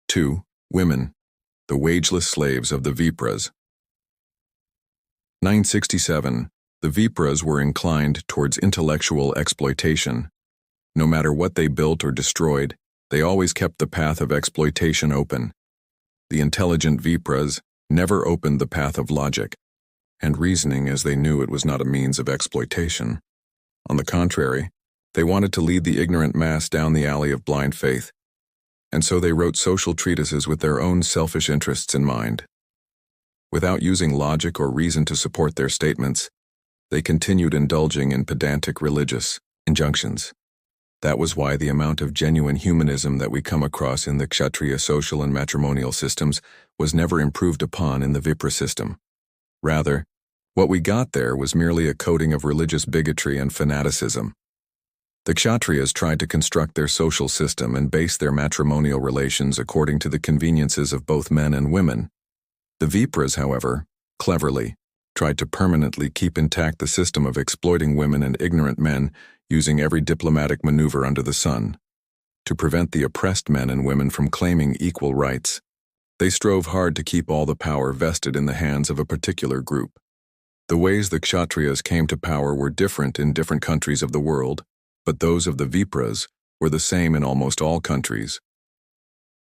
2. Women, the wageless slaves of the Vipras. 967. The Vipras were inclined towards intellectual exploitation. No matter what they built or destroyed, they always kept the path of exploitation open. The intelligent Vipras never opened the path of logic and reasoning, as they knew it was not a means of exploitation. On the contrary, they wanted to lead the ignorant mass down the alley of blind faith, and so they wrote social treatises with their own selfish interests in mind. Without using logic or reason to support their statements, they continued indulging in pedantic religious injunctions. That was why the amount of genuine humanism that we come across in the Kshatriya social and matrimonial systems was never improved upon in the Vipra system. Rather, what we got there was merely a coating of religious bigotry and fanaticism. The Kshatriyas tried to construct their social system and base their matrimonial relations according to the conveniences of both men and women. The Vipras, however, cleverly tried to permanently keep intact the system of exploiting women and ignorant men using every diplomatic maneuver under the sun. To prevent the oppressed men and women from claiming equal rights, they strove hard to keep all the power vested in the hands of a particular group. The ways the Kshatriyas came to power were different in different countries of the world, but those of the Vipras were the same in almost all countries.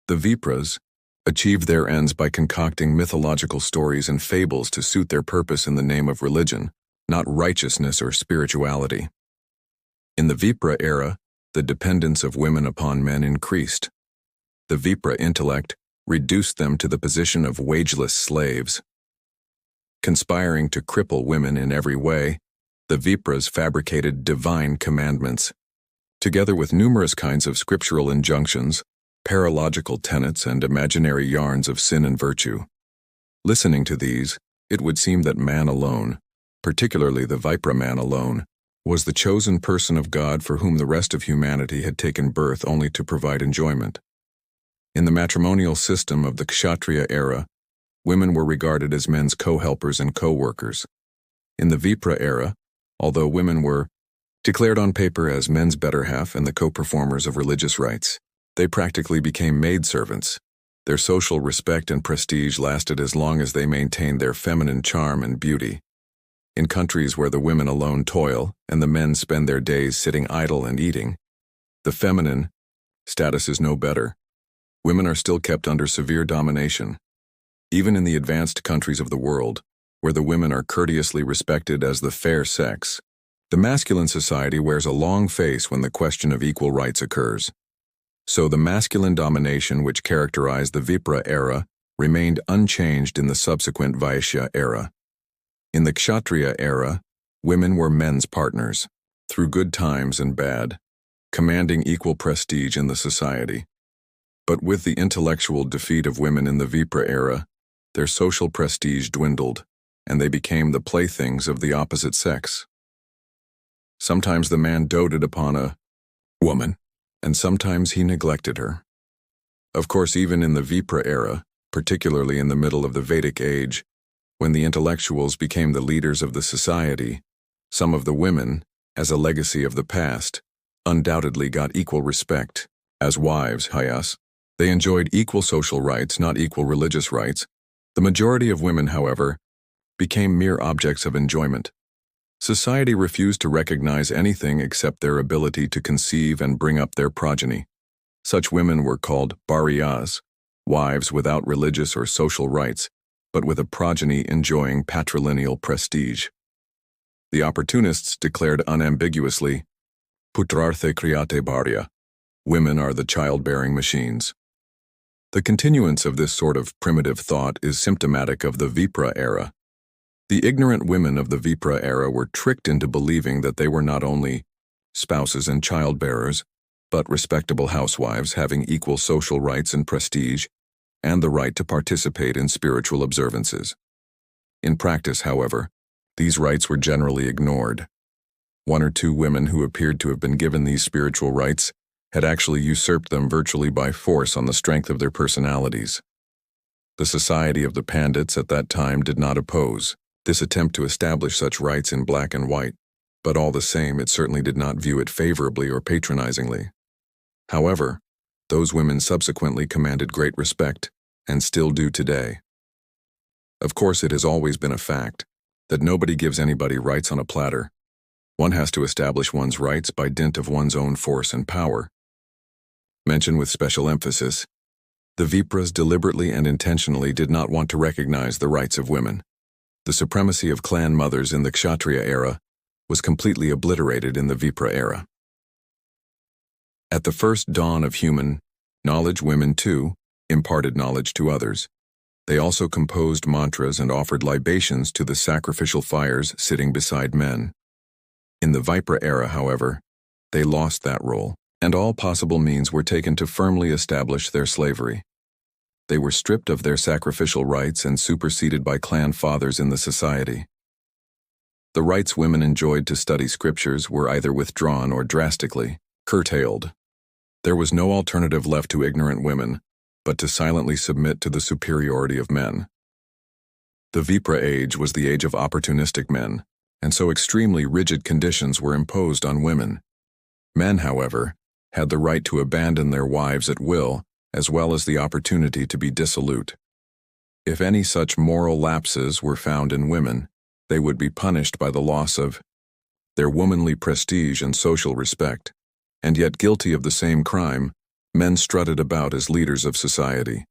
The Vipras achieved their ends by concocting mythological stories and fables to suit their purpose in the name of religion, not righteousness or spirituality. In the Vipra era, the dependence of women upon men increased. The Vipra intellect reduced them to the position of wageless slaves. Conspiring to cripple women in every way, the Vipras fabricated divine commandments. Together with numerous kinds of scriptural injunctions, paralogical tenets, and imaginary yarns of sin and virtue. Listening to these, it would seem that man alone, particularly the Vipra man alone, was the chosen person of God for whom the rest of humanity had taken birth only to provide enjoyment. In the matrimonial system of the Kshatriya era, women were regarded as men's co-helpers and co-workers. In the Vipra era, although women were declared on paper as men's better half and the co-performers of religious rites, they practically became maidservants. Their social respect and prestige lasted as long as they maintained their feminine charm and beauty. In countries where the women alone toil and the men spend their days sitting idle and eating, the feminine status is no better. Women are still kept under severe domination. Even in the advanced countries of the world, where the women are courteously respected as the fair sex, the masculine society wears a long face when the question of equal rights occurs. So the masculine domination which characterized the Vipra era remained unchanged in the subsequent Vaishya era. In the Kshatriya era, women were men's partners, through good times and bad, commanding equal prestige in the society. But with the intellectual defeat of women in the Vipra era, their social prestige dwindled, and they became the playthings of the opposite sex. Sometimes the man doted upon a woman, and sometimes he neglected her. Of course, even in the Vipra era, particularly in the middle of the Vedic age, when the intellectuals became the leaders of the society, some of the women, as a legacy of the past, undoubtedly got equal respect. As wives, hayas, they enjoyed equal social rights, not equal religious rights. The majority of women, however, became mere objects of enjoyment. Society refused to recognize anything except their ability to conceive and bring up their progeny. Such women were called bharyas, wives without religious or social rights, but with a progeny enjoying patrilineal prestige. The opportunists declared unambiguously, putrarthe kriyate bharya, women are the childbearing machines. The continuance of this sort of primitive thought is symptomatic of the Vipra era. The ignorant women of the Vipra era were tricked into believing that they were not only spouses and childbearers, but respectable housewives having equal social rights and prestige, and the right to participate in spiritual observances. In practice, however, these rights were generally ignored. One or two women who appeared to have been given these spiritual rights had actually usurped them virtually by force on the strength of their personalities. The society of the Pandits at that time did not oppose this attempt to establish such rights in black and white, but all the same it certainly did not view it favorably or patronizingly. However, Those women subsequently commanded great respect, and still do today. Of course, it has always been a fact that nobody gives anybody rights on a platter. One has to establish one's rights by dint of one's own force and power. Mention with special emphasis, the Vipras deliberately and intentionally did not want to recognize the rights of women. The supremacy of clan mothers in the Kshatriya era was completely obliterated in the Vipra era. At the first dawn of human knowledge, women, too, imparted knowledge to others. They also composed mantras and offered libations to the sacrificial fires sitting beside men. In the Vipra era, however, they lost that role, and all possible means were taken to firmly establish their slavery. They were stripped of their sacrificial rights and superseded by clan fathers in the society. The rights women enjoyed to study scriptures were either withdrawn or drastically curtailed. There was no alternative left to ignorant women but to silently submit to the superiority of men. The Vipra age was the age of opportunistic men, and so extremely rigid conditions were imposed on women. Men, however, had the right to abandon their wives at will, as well as the opportunity to be dissolute. If any such moral lapses were found in women, they would be punished by the loss of their womanly prestige and social respect, and yet guilty of the same crime, men strutted about as leaders of society.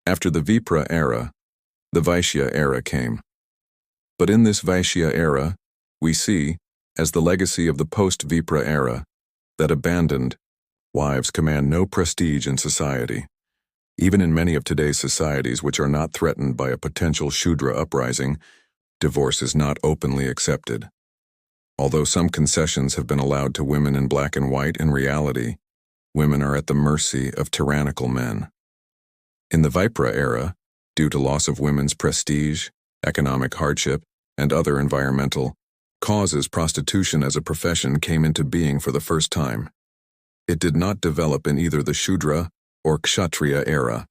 After the Vipra era, the Vaishya era came. But in this Vaishya era, we see, as the legacy of the post-Vipra era, that abandoned wives command no prestige in society. Even in many of today's societies which are not threatened by a potential Shudra uprising, divorce is not openly accepted. Although some concessions have been allowed to women in black and white, in reality, women are at the mercy of tyrannical men. In the Vipra era, due to loss of women's prestige, economic hardship, and other environmental causes, prostitution as a profession came into being for the first time. It did not develop in either the Shudra or Kshatriya era.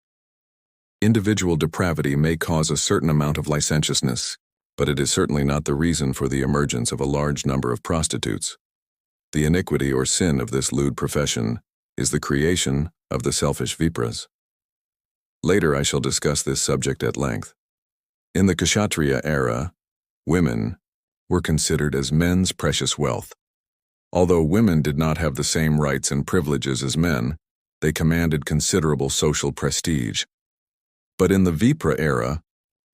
Individual depravity may cause a certain amount of licentiousness, but it is certainly not the reason for the emergence of a large number of prostitutes. The iniquity or sin of this lewd profession is the creation of the selfish Vipras. Later I shall discuss this subject at length. In the Kshatriya era, women were considered as men's precious wealth. Although women did not have the same rights and privileges as men, they commanded considerable social prestige. But in the Vipra era,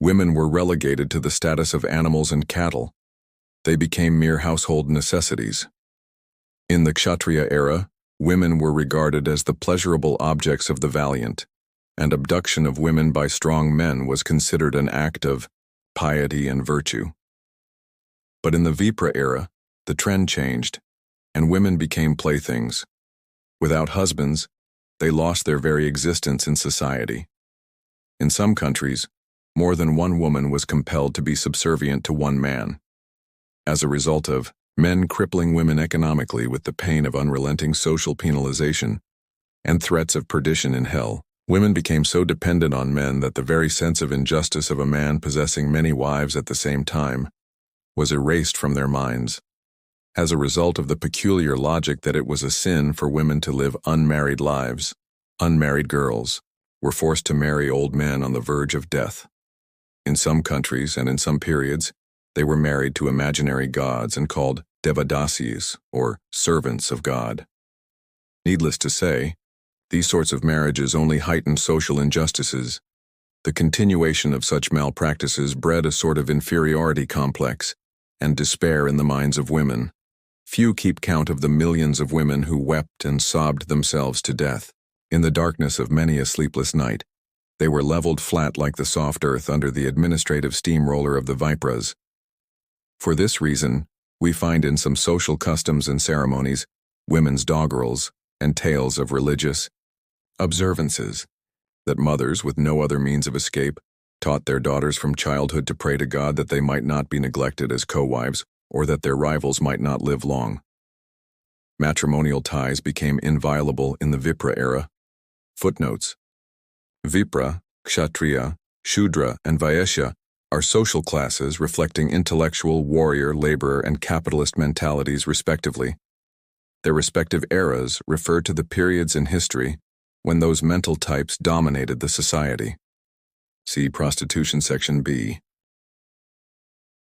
women were relegated to the status of animals and cattle. They became mere household necessities. In the Kshatriya era, women were regarded as the pleasurable objects of the valiant, and abduction of women by strong men was considered an act of piety and virtue. But in the Vipra era, the trend changed, and women became playthings. Without husbands, they lost their very existence in society. In some countries, more than one woman was compelled to be subservient to one man. As a result of men crippling women economically with the pain of unrelenting social penalization and threats of perdition in hell, women became so dependent on men that the very sense of injustice of a man possessing many wives at the same time was erased from their minds. As a result of the peculiar logic that it was a sin for women to live unmarried lives, unmarried girls were forced to marry old men on the verge of death. In some countries and in some periods, they were married to imaginary gods and called devadasis, or servants of God. Needless to say, these sorts of marriages only heightened social injustices. The continuation of such malpractices bred a sort of inferiority complex and despair in the minds of women. Few keep count of the millions of women who wept and sobbed themselves to death. In the darkness of many a sleepless night, they were leveled flat like the soft earth under the administrative steamroller of the Vipras. For this reason, we find in some social customs and ceremonies women's doggerels and tales of religious observances, that mothers with no other means of escape taught their daughters from childhood to pray to God that they might not be neglected as co-wives or that their rivals might not live long. Matrimonial ties became inviolable in the Vipra era. Footnotes: Vipra, Kshatriya, Shudra, and Vaishya are social classes reflecting intellectual, warrior, laborer, and capitalist mentalities respectively. Their respective eras refer to the periods in history when those mental types dominated the society. See Prostitution Section B.